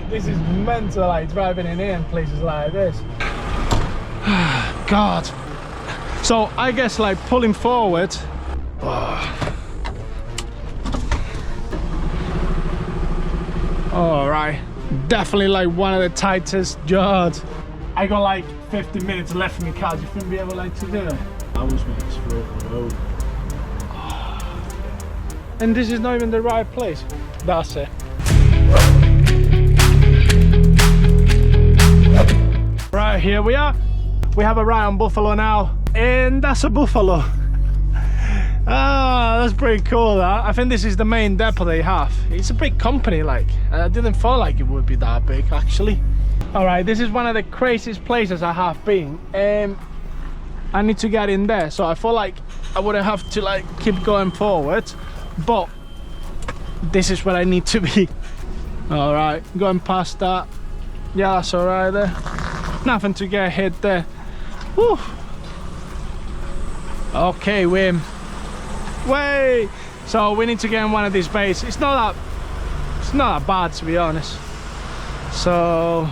This is mental, like driving in here in places like this. God. So I guess like pulling forward. All right, definitely like one of the tightest yards. I got like 50 minutes left in the car. Do you think I'll be able like to do it? I was meant to throw it on the road. And this is not even the right place. That's it. Right, here we are. We have a ride on Buffalo now, and that's a Buffalo. Ah, that's pretty cool. That. I think this is the main depot they have. It's a big company, like. I didn't feel like it would be that big, actually. All right, this is one of the craziest places I have been. I need to get in there, so I feel like I wouldn't have to like keep going forward, but this is where I need to be. All right, going past that. Yeah, that's all right there. Nothing to get hit there. Woo. Okay, Wim. Way. So we need to get in one of these bays. It's not that bad, to be honest. So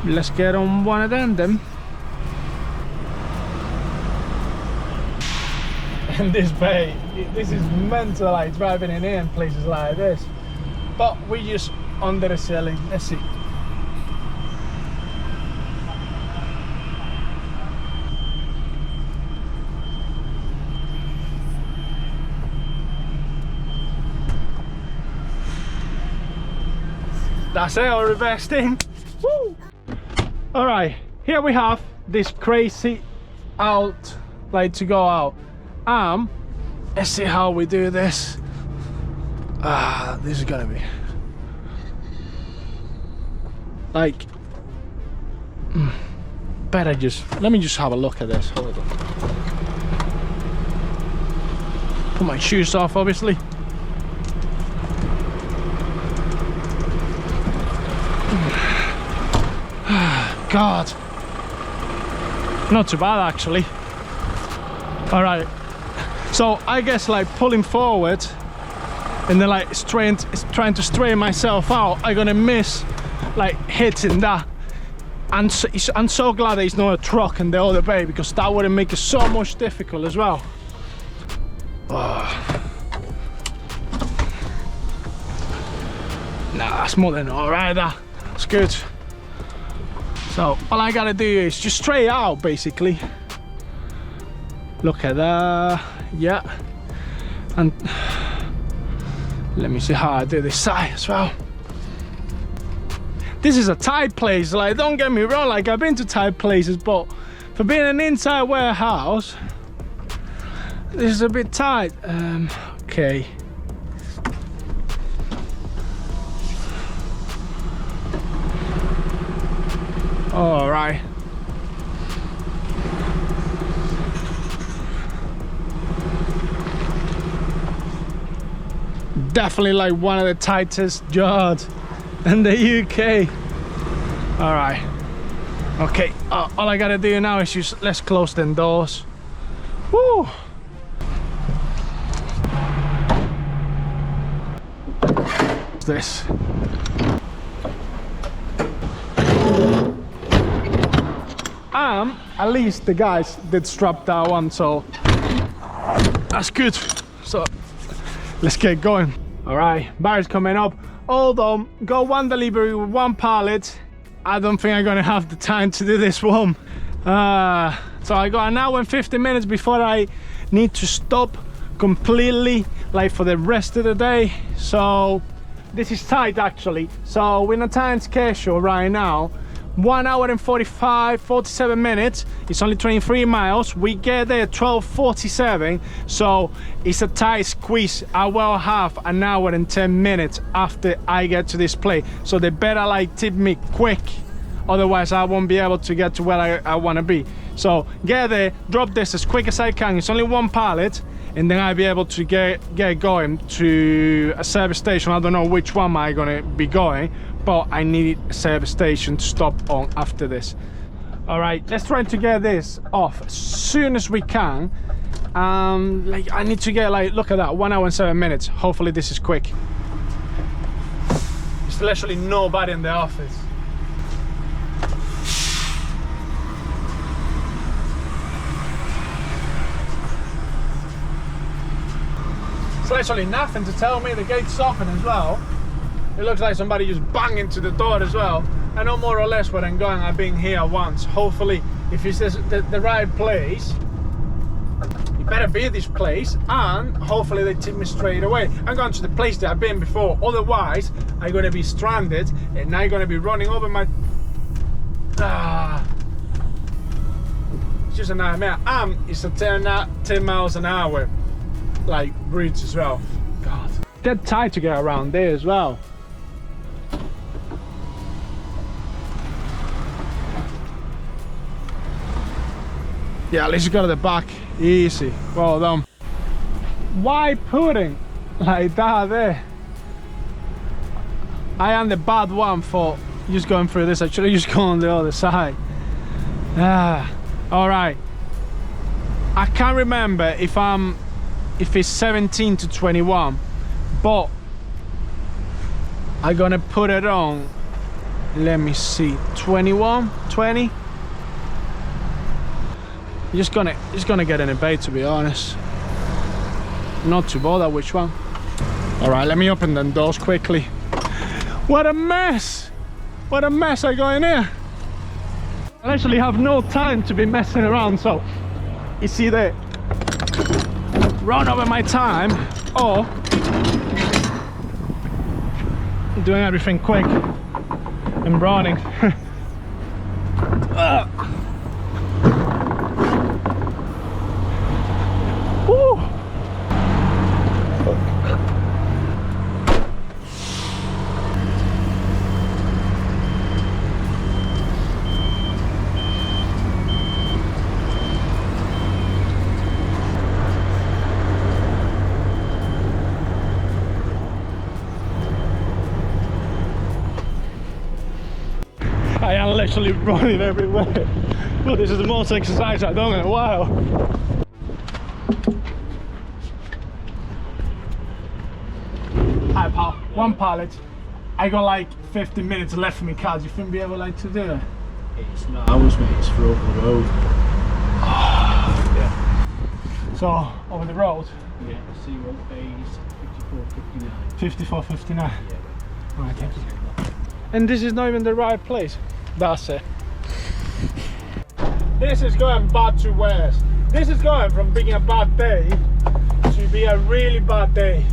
let's get on one of them then. And this bay, this is mental, like driving in here in places like this. But we just under the ceiling. Let's see. That's it, I'll reverse in. Woo! All right, here we have this crazy out, like to go out. Let's see how we do this. This is gonna be like better. Let me just have a look at this. Hold on. Put my shoes off, obviously. God, not too bad actually. All right, so I guess like pulling forward and then like trying to straighten myself out, I'm gonna miss like hitting that. And so, I'm so glad that it's not a truck in the other bay, because that would make it so much difficult as well. Nah, that's more than all right. That's good. So all I gotta do is just straight out, basically. Look at that, yeah. And let me see how I do this side as well. This is a tight place, like don't get me wrong, like I've been to tight places, but for being an inside warehouse, this is a bit tight. Okay. All right. Definitely like one of the tightest yards in the UK. All right. Okay. All I gotta do now is just let's close the doors. Woo. What's this? At least the guys did strap that one, so that's good. So let's get going. All right, Barry's coming up. Although got one delivery with one pallet, I don't think I'm gonna have the time to do this one. So I got an hour and 50 minutes before I need to stop completely, like for the rest of the day. So this is tight actually. So we're in a time schedule right now. 1 hour and 47 minutes. It's only 23 miles. We get there at 12:47, so it's a tight squeeze. I will have an hour and 10 minutes after I get to this place, so they better like tip me quick, otherwise I won't be able to get to where I want to be. So get there, drop this as quick as I can. It's only one pallet, and then I'll be able to get going to a service station. I don't know which one I'm gonna be going, but I need a service station to stop on after this. All right, let's try to get this off as soon as we can. Like I need to get like, look at that, 1 hour and 7 minutes. Hopefully this is quick. There's literally nobody in the office. It's literally nothing to tell me the gate's open as well. It looks like somebody just banged into the door as well. I know more or less where I'm going. I've been here once. Hopefully, if it's the right place, it better be this place, and hopefully they take me straight away. I'm going to the place that I've been before. Otherwise, I'm going to be stranded and I'm going to be running over my... It's just a nightmare. And it's a 10 miles an hour like bridge as well. God, dead tight to get around there as well. Yeah, at least you got to the back. Easy. Well done. Why putting like that there? I am the bad one for just going through this. I should have just gone on the other side. Alright. I can't remember if it's 17 to 21, but I'm gonna put it on. Let me see. 21, 20. Just gonna get in a bait, to be honest. Not too bothered which one. All right, let me open them doors quickly. What a mess! What a mess I got in here. I actually have no time to be messing around, so you see that run over my time or doing everything quick and running. I am literally running everywhere. Well, this is the most exercise I've done in a while. Hi pal, one pallet. I got like 50 minutes left for me, cars. You think be able like to do it? It's not ours, mate, it's for over the road. Yeah. So, over the road? Yeah, see what phase 54, 59. 54, 59. Yeah. Alright, thank you. And this is not even the right place. That's it. This is going bad to worse. This is going from being a bad day to be a really bad day.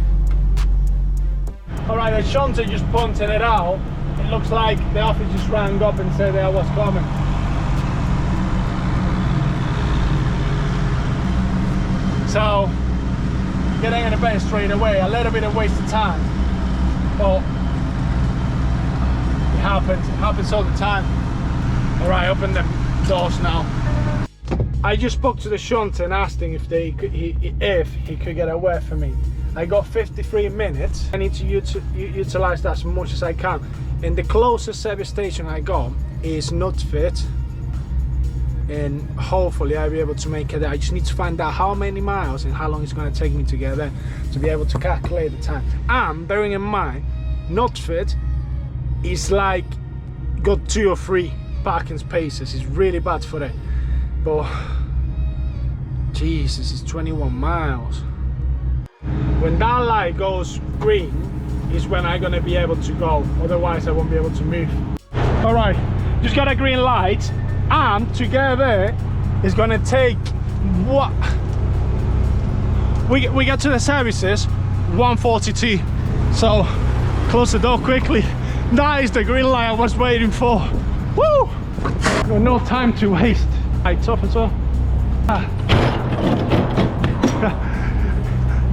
Alright, as Shanta just pointed it out, it looks like the office just rang up and said I was coming. So, getting in the bed straight away, a little bit of waste of time. But it happens all the time. Alright, open the doors now. I just spoke to the shunt and asked him if he could get away from me. I got 53 minutes. I need to utilize that as much as I can. And the closest service station I got is Nutfit. And hopefully I'll be able to make it there. I just need to find out how many miles and how long it's going to take me to get there to be able to calculate the time. And bearing in mind, Nutfit is like got 2 or 3 parking spaces. It's really bad for it. But Jesus, it's 21 miles. When that light goes green is when I'm gonna be able to go. Otherwise I won't be able to move. Alright, just got a green light, and to get there is gonna take what? We get to the services 1:42. So close the door quickly. That is the green light I was waiting for. Woo! No time to waste. Lights off as well.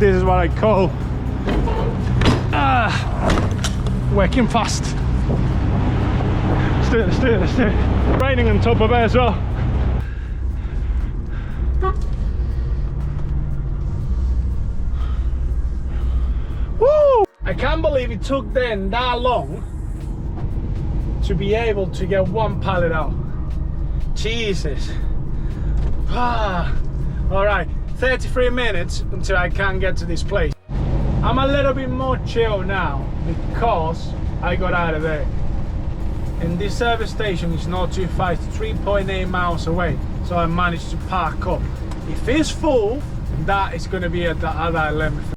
This is what I call working fast. Let's do it. Raining on top of it as well. Woo! I can't believe it took them that long to be able to get one pallet out. Jesus. Alright, 33 minutes until I can get to this place. I'm a little bit more chill now because I got out of there. And this service station is not too far, it's 3.8 miles away. So I managed to park up. If it's full, that is going to be at the other 11:30.